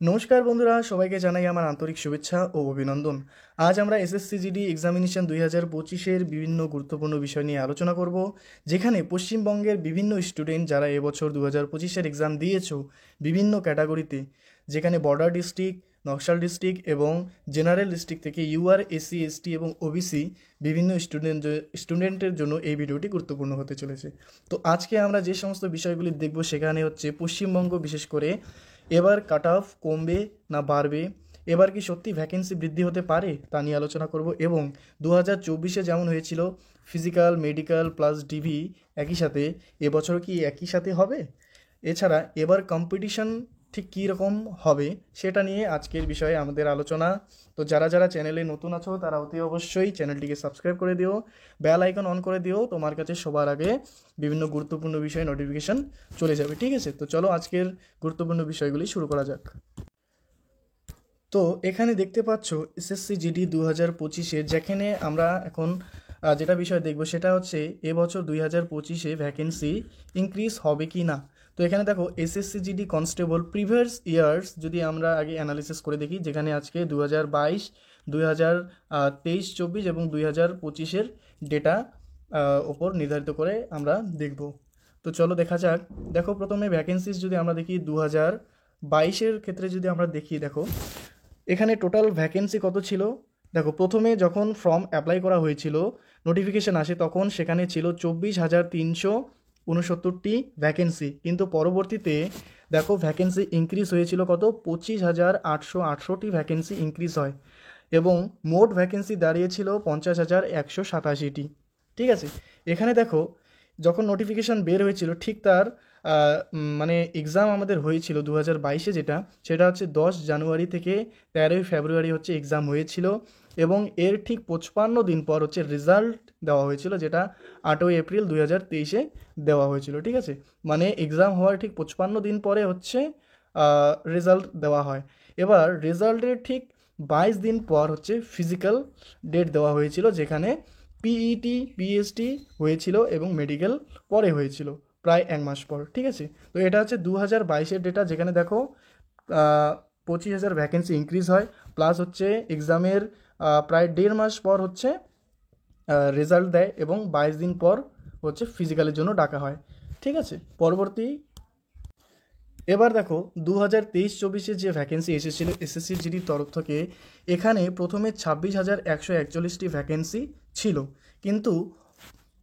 নমস্কার বন্ধুরা, সবাইকে জানাই আমার আন্তরিক শুভেচ্ছা ও অভিনন্দন। আজ আমরা এসএসসি জিডি এক্সামিনেশন 2025-এর বিভিন্ন গুরুত্বপূর্ণ বিষয় নিয়ে আলোচনা করব, যেখানে পশ্চিমবঙ্গের বিভিন্ন স্টুডেন্ট যারা এবছর 2025-এর এক্সাম দিয়েছো বিভিন্ন ক্যাটাগরিতে, যেখানে বর্ডার ডিস্ট্রিক্ট, নকশাল ডিস্ট্রিক্ট এবং জেনারেল ডিস্ট্রিক্ট থেকে ইউআর, এসসি, এসটি এবং ওবিসি বিভিন্ন স্টুডেন্টের জন্য এই ভিডিওটি গুরুত্বপূর্ণ হতে চলেছে। তো আজকে আমরা যে সমস্ত বিষয়গুলি দেখব সেখানে হচ্ছে পশ্চিমবঙ্গ বিশেষ করে এবার কাট অফ কমবে না বাড়বে, এবার কি সত্যি ভ্যাকেন্সি বৃদ্ধি হতে পারে তা নিয়ে আলোচনা করব। এবং 2024-এ যেমন হয়েছিল ফিজিক্যাল, মেডিকেল প্লাস ডিভি একই সাথে, এবছর কি একই সাথে হবে? এছাড়া এবার কম্পিটিশন ঠিক কী রকম হবে সেটা নিয়ে আজকের বিষয়ে আমাদের আলোচনা। তো যারা যারা চ্যানেলে নতুন আছো তারা অতি অবশ্যই চ্যানেলটিকে সাবস্ক্রাইব করে দিও, বেল আইকন অন করে দিও, তোমার কাছে সবার আগে বিভিন্ন গুরুত্বপূর্ণ বিষয়ে নোটিফিকেশন চলে যাবে। ঠিক আছে, তো চলো আজকের গুরুত্বপূর্ণ বিষয়গুলি শুরু করা যাক। তো এখানে দেখতে পাচ্ছ এসএসসি জিডি 2025-এ, যেখানে আমরা এখন যেটা বিষয় দেখব সেটা হচ্ছে এবছর 2025-এ ভ্যাকেন্সি ইনক্রিজ হবে কি না। তো এখানে দেখো SSC GD constable previous years যদি আমরা আগে অ্যানালিসিস করে দেখি, যেখানে আজকে 2022, 2023-24 এবং 2025-এর ডেটা ওপর নির্ধারিত করে আমরা দেখব। তো চলো দেখা যাক। দেখো প্রথমে ভ্যাকেন্সিস যদি আমরা দেখি 2022-এর ক্ষেত্রে যদি আমরা দেখি, দেখো এখানে টোটাল ভ্যাকেন্সি কত ছিল। দেখো প্রথমে যখন ফর্ম অ্যাপ্লাই করা হয়েছিল, নোটিফিকেশান আসে, তখন সেখানে ছিল 24,369টি ভ্যাকেন্সি, কিন্তু পরবর্তীতে দেখো ভ্যাকেন্সি ইনক্রিজ হয়েছিল কত, 25,868টি ভ্যাকেন্সি ইনক্রিজ হয় এবং মোট ভ্যাকেন্সি দাঁড়িয়েছিল 50,187টি। ঠিক আছে, এখানে দেখো যখন নোটিফিকেশান বের হয়েছিল ঠিক তার মানে এক্সাম আমাদের হয়েছিল 2022-এ, সেটা হচ্ছে 10 জানুয়ারি থেকে 13 ফেব্রুয়ারি হচ্ছে এক্সাম হয়েছিল এবং এর ঠিক 55 দিন পর হচ্ছে রেজাল্ট দেওয়া হয়েছিল, যেটা 8 এপ্রিল 2023-এ দেওয়া হয়েছিল। ঠিক আছে, মানে এক্সাম হওয়ার ঠিক 55 দিন পরে হচ্ছে রেজাল্ট দেওয়া হয়। এবার রেজাল্টের ঠিক 22 দিন পর হচ্ছে ফিজিক্যাল ডেট দেওয়া হয়েছিল, যেখানে পিইটি, পিএসটি হয়েছিল এবং মেডিকেল পরে হয়েছিল প্রায় 1 মাস পর। ঠিক আছে, তো এটা হচ্ছে 2022-এর ডেটা, যেখানে দেখো 25,000 ভ্যাকেন্সি ইনক্রিজ হয়, প্লাস হচ্ছে এক্সামের প্রায় 1.5 মাস পর হচ্ছে রেজাল্ট দেয় এবং 22 দিন পর হচ্ছে ফিজিক্যালের জন্য ডাকা হয়। ঠিক আছে, পরবর্তী এবার দেখো 2023-24-এ যে ভ্যাকেন্সি এসেছিল এসএসসি জিডির তরফ থেকে, এখানে প্রথমে 26,141টি ভ্যাকেন্সি ছিল, কিন্তু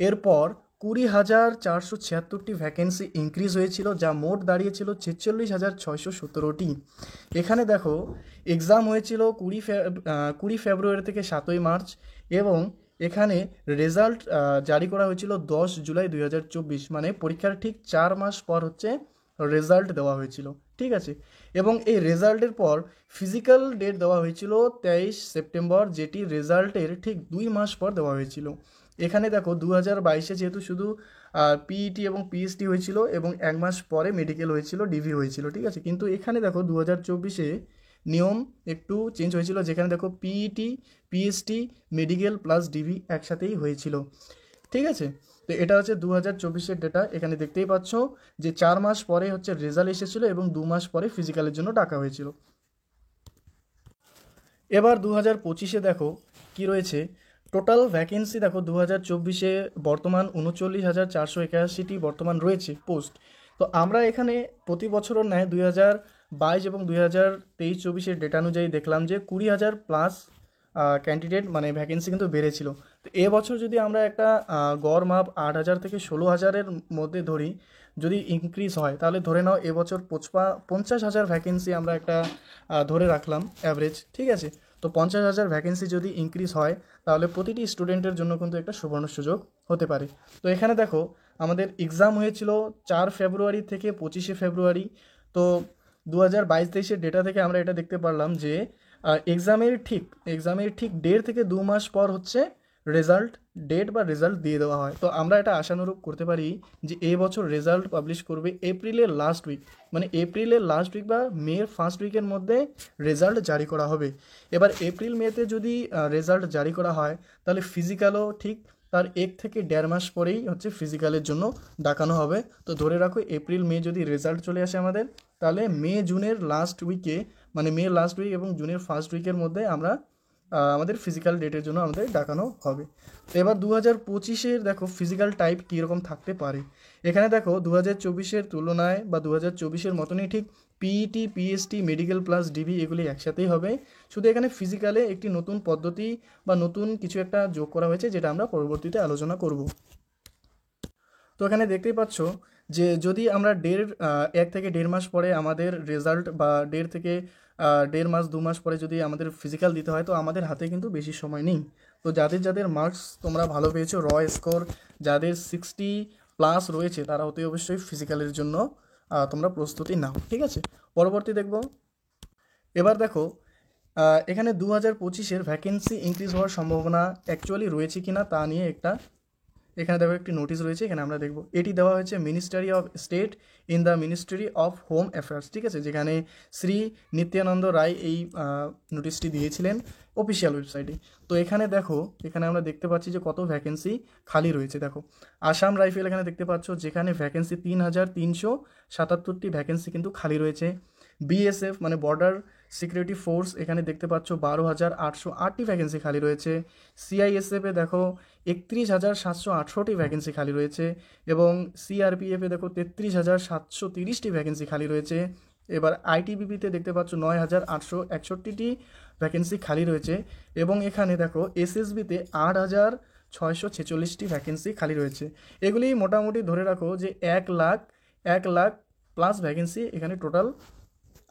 এরপর 20,476টি ভ্যাকেন্সি ইনক্রিজ হয়েছিল, যা মোট দাঁড়িয়েছিল 46,617টি। এখানে দেখো এক্সাম হয়েছিল 20 ফেব্রুয়ারি থেকে 7 মার্চ এবং এখানে রেজাল্ট জারি করা হয়েছিল 10 জুলাই 2024, মানে পরীক্ষার ঠিক 4 মাস পর হচ্ছে রেজাল্ট দেওয়া হয়েছিল। ঠিক আছে, এবং এই রেজাল্টের পর ফিজিক্যাল ডেট দেওয়া হয়েছিল 23 সেপ্টেম্বর, যেটি রেজাল্টের ঠিক 2 মাস পর দেওয়া হয়েছিল। এখানে দেখো 2022-এ যেহেতু শুধু পিইটি এবং পিএসটি হয়েছিল এবং 1 মাস পরে মেডিকেল হয়েছিল, ডিভি হয়েছিল। ঠিক আছে, কিন্তু এখানে দেখো 2024-এ নিয়ম একটু চেঞ্জ হয়েছিল, যেখানে দেখো PET, PST, medical plus DV একসাথেই হয়েছিল। ঠিক আছে, তো এটা হচ্ছে 2024-এর ডেটা। এখানে দেখতেই পাচ্ছ যে 4 মাস পরে হচ্ছে রেজাল্ট এসেছিলো এবং 2 মাস পরে ফিজিক্যালের জন্য ডাকা হয়েছিল। এবার 2025-এ দেখো কি রয়েছে। টোটাল ভ্যাকেন্সি দেখো 2024-এ বর্তমান 39,481টি বর্তমান রয়েছে পোস্ট। তো আমরা এখানে প্রতি বছরের ন্যায় 2022 এবং 2023-24-এর ডেটা অনুযায়ী দেখলাম যে 20,000 প্লাস ক্যান্ডিডেট মানে ভ্যাকেন্সি কিন্তু বেড়েছিল। তো এবছর যদি আমরা একটা গড় মাপ 8,000 থেকে 16,000-এর মধ্যে ধরি, যদি ইনক্রিজ হয় তাহলে ধরে নাও এবছর 50,000 ভ্যাকেন্সি আমরা একটা ধরে রাখলাম অ্যাভারেজ। ঠিক আছে, তো 50,000 ভ্যাকেন্সি যদি ইনক্রিজ হয় তাহলে প্রতিটি স্টুডেন্টের জন্য কিন্তু একটা সুবর্ণ সুযোগ হতে পারে। তো এখানে দেখো আমাদের এক্সাম হয়েছিল 4 ফেব্রুয়ারি থেকে 25 ফেব্রুয়ারি। তো 2022-23-এর ডেটা থেকে আমরা এটা দেখতে পারলাম যে এক্সামের ঠিক 1.5 থেকে 2 মাস পর হচ্ছে রেজাল্ট ডেট বা রেজাল্ট দিয়ে দেওয়া হয়। তো আমরা এটা আশানুরূপ করতে পারি যে এই বছর রেজাল্ট পাবলিশ করবে এপ্রিলের লাস্ট উইক, মানে এপ্রিলের লাস্ট উইক বা মের ফার্স্ট উইকের মধ্যে রেজাল্ট জারি করা হবে। এবার এপ্রিল মেতে যদি রেজাল্ট জারি করা হয় তাহলে ফিজিক্যালও ঠিক তার 1 থেকে 1.5 মাস পরেই হচ্ছে ফিজিক্যালের জন্য ডাকানো হবে। তো ধরে রাখো এপ্রিল মে যদি রেজাল্ট চলে আসে আমাদের, তাহলে মে জুনের লাস্ট উইকে, মানে মে লাস্ট উইক এবং জুনের ফার্স্ট উইকের মধ্যে আমরা আমাদের ফিজিক্যাল ডেটের জন্য আমাদের ডাকানো হবে। তো এবার 2025-এর দেখো ফিজিক্যাল টাইপ কীরকম থাকতে পারে। এখানে দেখো 2024-এর তুলনায় বা 2024-এর মতনই ঠিক PET, PST, medical plus DB এগুলি একসাথেই হবে। শুধু এখানে ফিজিক্যালে একটি নতুন পদ্ধতি বা নতুন কিছু একটা যোগ করা হয়েছে, যেটা আমরা পরবর্তীতে আলোচনা করব। তো এখানে দেখতেই পাচ্ছ যে যদি আমরা 1 থেকে 1.5 মাস পরে আমাদের রেজাল্ট, বা 1.5 থেকে 1.5 মাস 2 মাস পরে যদি আমাদের ফিজিক্যাল দিতে হয়, তো আমাদের হাতে কিন্তু বেশি সময় নেই। তো যাদের যাদের মার্কস তোমরা ভালো পেয়েছো, স্কোর যাদের 60+ রয়েছে, তারা অতি অবশ্যই ফিজিক্যালের জন্য তোমরা প্রস্তুতি নাও, ঠিক আছে। পরবর্তী দেখব। এবার দেখো এখানে 2025-এর ভ্যাকেন্সি ইনক্রিজ হওয়ার সম্ভাবনা অ্যাকচুয়ালি রয়েছে কিনা তা নিয়ে এখানে দেখো একটি নোটিশ রয়েছে, এখানে আমরা দেখব। এটি দেওয়া হয়েছে ministry of state in the ministry of home affairs, ঠিক আছে, যেখানে শ্রী নিত্যানন্দ রায় এই নোটিশটি দিয়েছিলেন অফিসিয়াল ওয়েবসাইটে। তো এখানে দেখো, এখানে আমরা দেখতে পাচ্ছি যে কত ভ্যাকেন্সি খালি রয়েছে। দেখো আসাম রাইফেল এখানে দেখতে পাচ্ছ, যেখানে ভ্যাকেন্সি 3377টি ভ্যাকেন্সি কিন্তু খালি রয়েছে। বিএসএফ মানে বর্ডার সিকিউরিটি ফোর্স, এখানে দেখতে পাচ্ছ 12,808টি ভ্যাকেন্সি খালি রয়েছে। সিআইএসএফে দেখো 31,718টি ভ্যাকেন্সি খালি রয়েছে, এবং সিআরপিএফে দেখো 33,730টি ভ্যাকেন্সি খালি রয়েছে। এবার আইটিবিপিতে দেখতে পাচ্ছ 9,861টি ভ্যাকেন্সি খালি রয়েছে, এবং এখানে দেখো এসএসবিতে 8,646টি ভ্যাকেন্সি খালি রয়েছে। এগুলি মোটামুটি ধরে রাখো যে 1 লাখ প্লাস ভ্যাকেন্সি এখানে টোটাল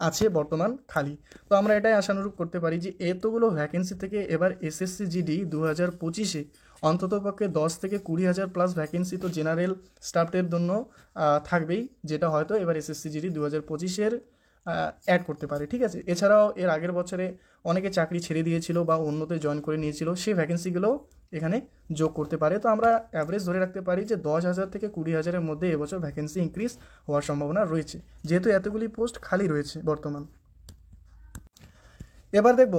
আছে বর্তমান খালি। তো আমরা এটাই আশানুরূপ করতে পারি যে এতগুলো ভ্যাকেন্সি থেকে এবার এসএসসি জিডি 2025-এ অন্ততপক্ষে 10 থেকে 20,000 প্লাস ভ্যাকেন্সি তো জেনারেল স্টাফদের জন্য থাকবেই, যেটা হয়তো এবার এসএসসি জিডি 2025-এর অ্যাড করতে পারে, ঠিক আছে। এছাড়াও এর আগের বছরে অনেকে চাকরি ছেড়ে দিয়েছিল বা অন্যতে জয়েন করে নিয়েছিল, সেই ভ্যাকেন্সিগুলো এখানে যোগ করতে পারে। তো আমরা অ্যাভারেজ ধরে রাখতে পারি যে 10,000 থেকে 20,000-এর মধ্যে এবছর ভ্যাকেন্সি ইনক্রিজ হওয়ার সম্ভাবনা রয়েছে, যেহেতু এতগুলি পোস্ট খালি রয়েছে বর্তমান। এবার দেখব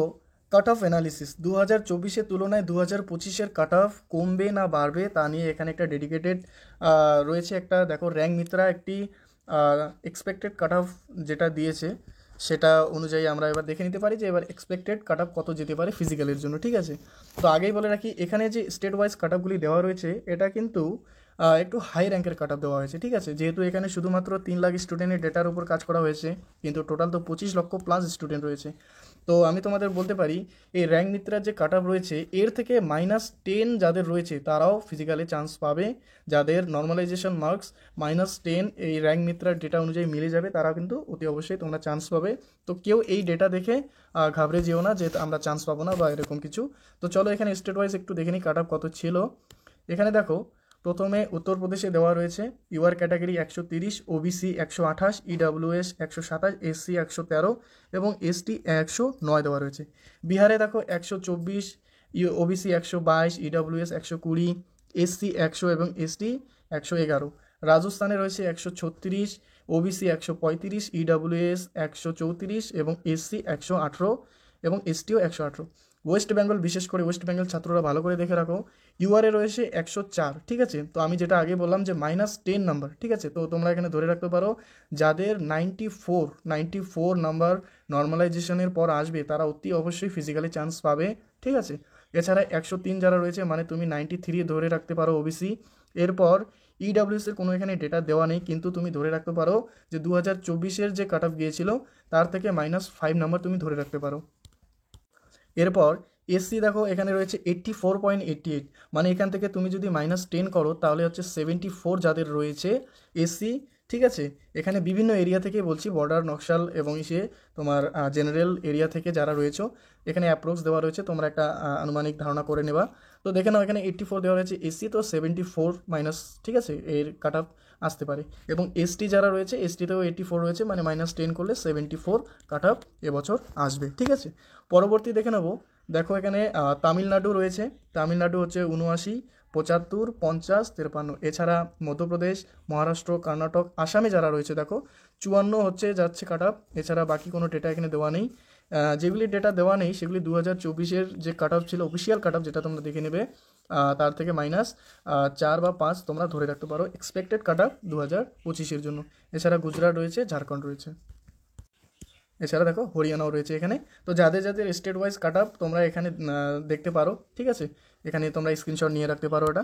কাট অফ অ্যানালিসিস। 2024-এর তুলনায় 2025-এর কাট অফ কমবে না বাড়বে তা নিয়ে এখানে একটা ডেডিকেটেড রয়েছে। একটা দেখো র্যাঙ্ক মিত্রা একটি এক্সপেক্টেড কাট অফ যেটা দিয়েছে, সেটা অনুযায়ী আমরা এবার দেখে নিতে পারি যে এবার এক্সপেক্টেড কাট অফ কত যেতে পারে ফিজিক্যালের জন্য, ঠিক আছে। তো আগেই বলে রাখি, এখানে যে স্টেট ওয়াইজ কাট অফগুলি দেওয়া রয়েছে, এটা কিন্তু একটু হাই র্যাঙ্কের কাট অফ দেওয়া হয়েছে, ঠিক আছে। যেহেতু এখানে শুধুমাত্র 3 লাখ স্টুডেন্টের ডেটার উপর কাজ করা হয়েছে, কিন্তু টোটাল তো 25 লক্ষ প্লাস স্টুডেন্ট রয়েছে। তো আমি তোমাদের বলতে পারি এই র্যাঙ্ক মিত্রার যে কাট অফ রয়েছে, এর থেকে -10 যাদের রয়েছে তারাও ফিজিক্যালে চান্স পাবে। যাদের নর্মালাইজেশন মার্কস -10 এই র্যাঙ্ক মিত্রার ডেটা অনুযায়ী মিলে যাবে, তারা কিন্তু অতি অবশ্যই তোমরা চান্স পাবে। তো কেউ এই ডেটা দেখে ঘাবড়ে যেও না যে আমরা চান্স পাবো না বা এরকম কিছু। তো চলো এখানে স্টেট ওয়াইজ একটু দেখে নিই কাট অফ কত ছিল। এখানে দেখো প্রথমে উত্তরপ্রদেশে দেওয়া রয়েছে UR category 130, OBC 128, EWS 127, SC 113 এবং এসটি 109 দেওয়া রয়েছে। বিহারে দেখো 124, ওবিসি 122, ইডাব্লিউএস 120, এসসি 100 এবং এসটি 111। রাজস্থানে রয়েছে 136, ওবিসি 135, ইডাব্লিউএস 134 এবং এসসি 118 এবং এসটিও 118। ওয়েস্ট বেঙ্গল, বিশেষ করে ওয়েস্ট বেঙ্গল ছাত্ররা ভালো করে দেখে রাখো, ইউআরএ রয়েছে 104, ঠিক আছে। তো আমি যেটা আগে বললাম যে -10 নাম্বার, ঠিক আছে। তো তোমরা এখানে ধরে রাখতে পারো যাদের 94 নাম্বার নর্মালাইজেশনের পর আসবে, তারা অতি অবশ্যই ফিজিক্যালি চান্স পাবে, ঠিক আছে। এছাড়া 103 যারা রয়েছে, মানে তুমি 93 ধরে রাখতে পারো ওবিসি। এরপর ইডাব্লিউএস এর কোনো এখানে ডেটা দেওয়া নেই, কিন্তু তুমি ধরে রাখতে পারো যে 2024-এর যে কাট অফ গিয়েছিল তার থেকে -5 নাম্বার তুমি ধরে রাখতে পারো। এরপর এসসি দেখো এখানে রয়েছে 84.88, মানে এখান থেকে তুমি যদি -10 করো তাহলে হচ্ছে 74 যাদের রয়েছে এসসি, ঠিক আছে। এখানে বিভিন্ন এরিয়া থেকে বলছি, বর্ডার, নকশাল এবং তোমার জেনারেল এরিয়া থেকে যারা রয়েছে, এখানে অ্যাপ্রক্স দেওয়া রয়েছে, তোমরা একটা আনুমানিক ধারণা করে নেবা। তো দেখে নাও এখানে 84 দেওয়া রয়েছে এসসি, তো 74 মাইনাস, ঠিক আছে, এর কাট অফ আসতে পারে। এবং এসটি যারা রয়েছে, এসটিতেও 84 রয়েছে, মানে -10 করলে 74 কাট অফ এবছর আসবে, ঠিক আছে। পরবর্তী দেখে নেবো। দেখো এখানে তামিলনাড়ু রয়েছে, তামিলনাড়ু হচ্ছে 79, 75, 50, 53। এছাড়া মধ্যপ্রদেশ, মহারাষ্ট্র, কর্ণাটক, আসামে যারা রয়েছে দেখো 54 হচ্ছে যাচ্ছে কাট অফ। এছাড়া বাকি কোনো ডেটা এখানে দেওয়া নেই। যেগুলি ডেটা দেওয়া নেই সেগুলি 2024-এর যে কাট অফ ছিল, অফিসিয়াল কাট অফ, যেটা তোমরা দেখে নেবে, তার থেকে -4 বা 5 তোমরা ধরে রাখতে পারো এক্সপেক্টেড কাট অফ 2025-এর জন্য। এছাড়া গুজরাট রয়েছে, ঝাড়খণ্ড রয়েছে। এছাড়া দেখো হরিয়ানাও রয়েছে এখানে। তো যাদের যাদের স্টেট ওয়াইজ কাট আপ তোমরা এখানে দেখতে পারো, ঠিক আছে, এখানে তোমরা স্ক্রিনশট নিয়ে রাখতে পারো এটা।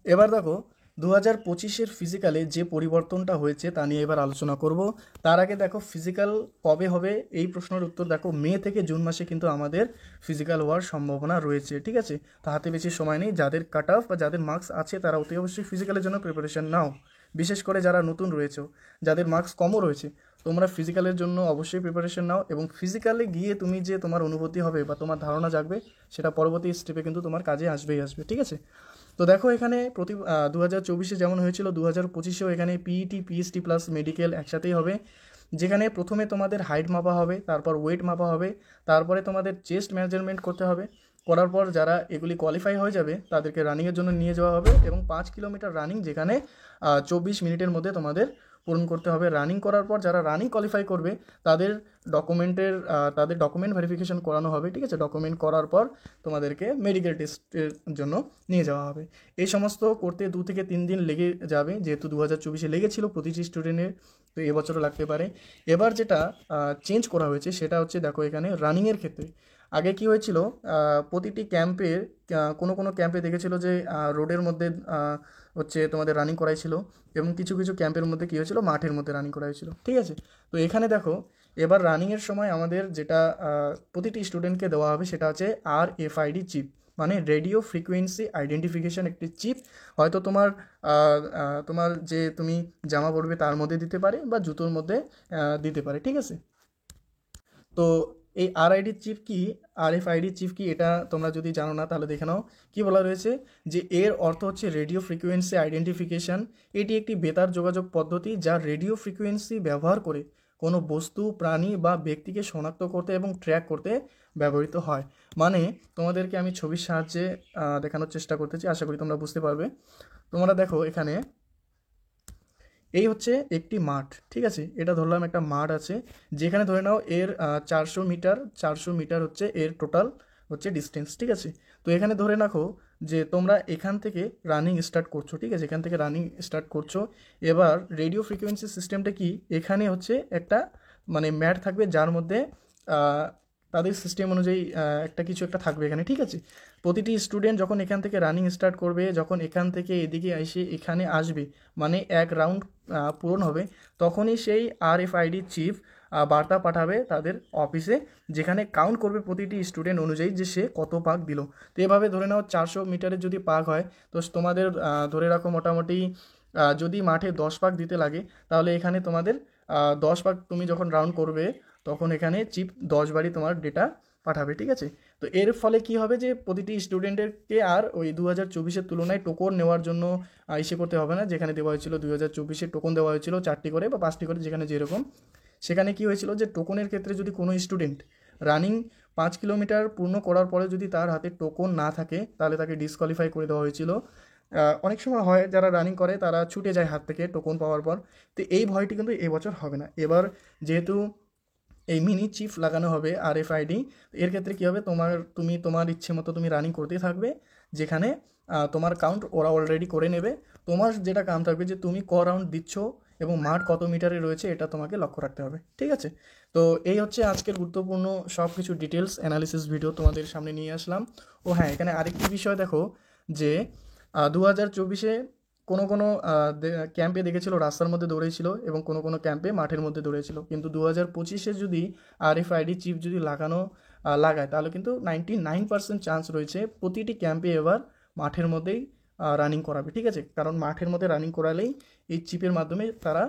এবার দেখো 2025-এর ফিজিক্যালে যে পরিবর্তনটা হয়েছে তা নিয়ে এবার আলোচনা করব। তার আগে দেখো ফিজিক্যাল কবে হবে এই প্রশ্নের উত্তর দেখো, মে থেকে জুন মাসে কিন্তু আমাদের ফিজিক্যাল হওয়ার সম্ভাবনা রয়েছে, ঠিক আছে। তা হাতে বেশি সময় নেই, যাদের কাট অফ বা যাদের মার্কস আছে তারা অতি অবশ্যই ফিজিক্যালের জন্য প্রিপারেশন নাও। বিশেষ করে যারা নতুন রয়েছে, যাদের মার্কস কমও রয়েছে, তোমরা ফিজিক্যালের জন্য অবশ্যই প্রিপারেশন নাও। এবং ফিজিক্যালে গিয়ে তুমি যে তোমার অনুভূতি হবে বা তোমার ধারণা জাগবে, সেটা পরবর্তী স্টেপে কিন্তু তোমার কাজে আসবেই আসবে, ঠিক আছে। তো দেখো এখানে 2024-এ যেমন হয়েছিল 2025-এও এখানে পিইটি পিএসটি প্লাস মেডিকেল একসাথেই হবে, যেখানে প্রথমে তোমাদের হাইট মাপা হবে, তারপর ওয়েট মাপা হবে, তারপরে তোমাদের চেস্ট মেজারমেন্ট করতে হবে। করার পর যারা এগুলি কোয়ালিফাই হয়ে যাবে তাদেরকে রানিংয়ের জন্য নিয়ে যাওয়া হবে, এবং 5 কিলোমিটার রানিং যেখানে 24 মিনিটের মধ্যে তোমাদের পূরণ করতে হবে। রানিং করার পর যারা রানিং কোয়ালিফাই করবে তাদের ডকুমেন্ট ভেরিফিকেশন করানো হবে, ঠিক আছে। ডকুমেন্ট করার পর তোমাদেরকে মেডিকেল টেস্টের জন্য নিয়ে যাওয়া হবে। এই সমস্ত করতে 2 থেকে 3 দিন লেগে যাবে, যেহেতু 2024-এ লেগেছিল প্রতিটি স্টুডেন্টের, তো এবছরও লাগতে পারে। এবার যেটা চেঞ্জ করা হয়েছে সেটা হচ্ছে দেখো এখানে রানিংয়ের ক্ষেত্রে আগে কি হয়েছিল, প্রতিটি ক্যাম্পের কোনো ক্যাম্পে দেখেছিল যে রোডের মধ্যে হচ্ছে তোমাদের রানিং করাইছিল, এবং কিছু কিছু ক্যাম্পের মধ্যে কী হয়েছিল, মাঠের মধ্যে রানিং করা হয়েছিল, ঠিক আছে। তো এখানে দেখো এবার রানিংয়ের সময় আমাদের যেটা প্রতিটি স্টুডেন্টকে দেওয়া হবে সেটা হচ্ছে RFID চিপ, মানে রেডিও ফ্রিকোয়েন্সি আইডেন্টিফিকেশন একটি চিপ। হয়তো তোমার যে তুমি জামা পরবে তার মধ্যে দিতে পারে বা জুতোর মধ্যে দিতে পারে, ঠিক আছে। তো এই RFID চিপ কি এটা তোমরা যদি জানো না তাহলে দেখে নাও। কী বলা রয়েছে যে এর অর্থ হচ্ছে রেডিও ফ্রিকোয়েন্সি আইডেন্টিফিকেশান। এটি একটি বেতার যোগাযোগ পদ্ধতি যা রেডিও ফ্রিকোয়েন্সি ব্যবহার করে কোনো বস্তু, প্রাণী বা ব্যক্তিকে শনাক্ত করতে এবং ট্র্যাক করতে ব্যবহৃত হয়। মানে তোমাদেরকে আমি ছবির সাহায্যে দেখানোর চেষ্টা করতেছি, আশা করি তোমরা বুঝতে পারবে। তোমরা দেখো এখানে এই হচ্ছে একটি মাঠ, ঠিক আছে। এটা ধরলাম একটা মাঠ আছে, যেখানে ধরে নাও এর 400 মিটার হচ্ছে এর টোটাল হচ্ছে ডিস্টেন্স, ঠিক আছে। তো এখানে ধরে রাখো যে তোমরা এখান থেকে রানিং স্টার্ট করছো, ঠিক আছে, এখান থেকে রানিং স্টার্ট করছো। এবার রেডিও ফ্রিকোয়েন্সি সিস্টেমটা কি, এখানে হচ্ছে একটা মানে ম্যাট থাকবে যার মধ্যে তাদের সিস্টেম অনুযায়ী কিছু একটা থাকবে এখানে, ঠিক আছে। প্রতিটি স্টুডেন্ট যখন এখান থেকে রানিং স্টার্ট করবে, যখন এখান থেকে এদিকে এসে এখানে আসবে, মানে এক রাউন্ড পূরণ হবে, তখনই সেই RFID চিপ বার্তা পাঠাবে তাদের অফিসে, যেখানে কাউন্ট করবে প্রতিটি স্টুডেন্ট অনুযায়ী যে সে কত পাক দিল। তো এভাবে ধরে নাও 400 মিটারের যদি পাক হয়, তো তোমাদের ধরে রাখো মোটামুটি যদি মাঠে 10 পাক দিতে লাগে, তাহলে এখানে তোমাদের 10 পাক তুমি যখন রাউন্ড করবে তখন এখানে চিপ 10 বারই তোমার ডেটা পাঠাবে, ঠিক আছে। তো এর ফলে কি হবে যে প্রতিটি স্টুডেন্টেরকে আর ওই 2024-এর তুলনায় টোকন নেওয়ার জন্য ইসে করতে হবে না। যেখানে দেওয়া হয়েছিল 2024-এর টোকন দেওয়া হয়েছিল 4টি করে বা 5টি করে, যেখানে যেরকম, সেখানে কি হয়েছিল যে টোকনের ক্ষেত্রে যদি কোনো স্টুডেন্ট রানিং 5 কিলোমিটার পূর্ণ করার পরে যদি তার হাতে টোকন না থাকে তাহলে তাকে ডিসকোয়ালিফাই করে দেওয়া হয়েছিল। অনেক সময় হয় যারা রানিং করে তারা ছুটে যায় হাত থেকে টোকন পাওয়ার পর। তো এই ভয়টি কিন্তু এবছর হবে না। এবার যেহেতু এই মিনি চিপ লাগানো হবে RFID, এর ক্ষেত্রে কী হবে, তুমি তোমার ইচ্ছে মতো তুমি রানিং করতেই থাকবে, যেখানে তোমার কাউন্ট ওরা অলরেডি করে নেবে। তোমার যেটা কাম থাকবে যে তুমি রাউন্ড দিচ্ছ এবং মাঠ কত মিটারে রয়েছে এটা তোমাকে লক্ষ্য রাখতে হবে, ঠিক আছে। তো এই হচ্ছে আজকের গুরুত্বপূর্ণ সব কিছু ডিটেলস অ্যানালিসিস ভিডিও তোমাদের সামনে নিয়ে আসলাম। ও হ্যাঁ, এখানে আরেকটি বিষয় দেখো যে 2024-এ কোনো ক্যাম্পে দেখেছিল রাস্তার মধ্যে দৌড়েছিল এবং কোনো ক্যাম্পে মাঠের মধ্যে দৌড়েছিল, কিন্তু 2025-এ যদি RFID চিপ যদি লাগায় তাহলে কিন্তু 99% চান্স রয়েছে প্রতিটি ক্যাম্পে এবার মাঠের মধ্যেই রানিং করাবে, ঠিক আছে। কারণ মাঠের মধ্যে রানিং করালেই এই চিপের মাধ্যমে তারা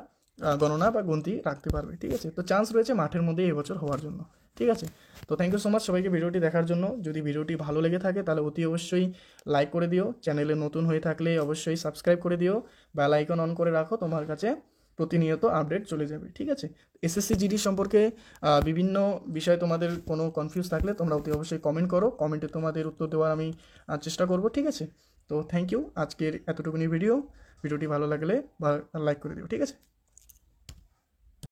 গণনা বা গুনতি রাখতে পারবে, ঠিক আছে। তো চান্স রয়েছে মাঠের মধ্যেই এবছর হওয়ার জন্য, ঠিক আছে। তো থ্যাংক ইউ সো মাচ সবাইকে ভিডিওটি দেখার জন্য। যদি ভিডিওটি ভালো লেগে থাকে তাহলে অতি অবশ্যই লাইক করে দিও, চ্যানেলে নতুন হয়ে থাকলে অবশ্যই সাবস্ক্রাইব করে দিও, বেল আইকন অন করে রাখো, তোমার কাছে প্রতিনিয়ত আপডেট চলে যাবে, ঠিক আছে। SSC GD সম্পর্কে বিভিন্ন বিষয়ে তোমাদের কোনো কনফিউজ থাকলে তোমরা অতি অবশ্যই কমেন্ট করো, কমেন্টে তোমাদের উত্তর দেওয়ার আমি চেষ্টা করব, ঠিক আছে। তো থ্যাংক ইউ, আজকের এতটুকুনি ভিডিওটি ভালো লাগলে লাইক করে দিও, ঠিক আছে।